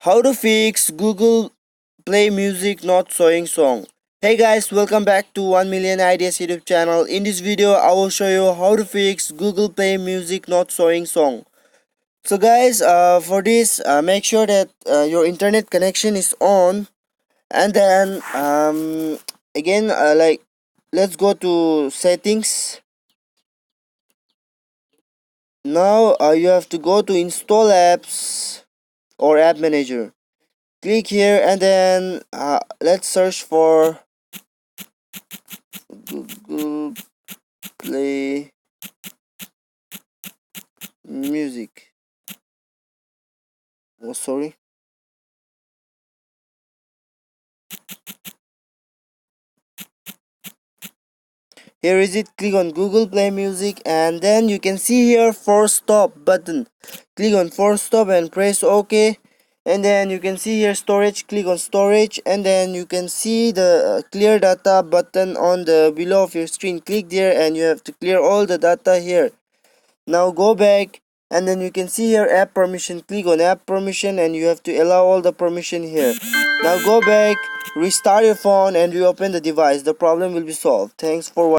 How to fix Google Play Music not showing song. Hey guys, welcome back to 1 Million Ideas YouTube channel. In this video, I will show you how to fix Google Play Music not showing song. So guys, for this, make sure that your internet connection is on, and then again, let's go to settings. Now you have to go to install apps or app manager. Click here and then let's search for Google Play Music. Oh, sorry. Here is it. Click on Google Play Music and then you can see here force stop button. Click on force stop and press OK. And then you can see here storage. Click on storage and then you can see the clear data button on the below of your screen. Click there and you have to clear all the data here. Now go back and then you can see here app permission. Click on app permission and you have to allow all the permission here. Now go back, restart your phone and reopen the device. The problem will be solved. Thanks for watching.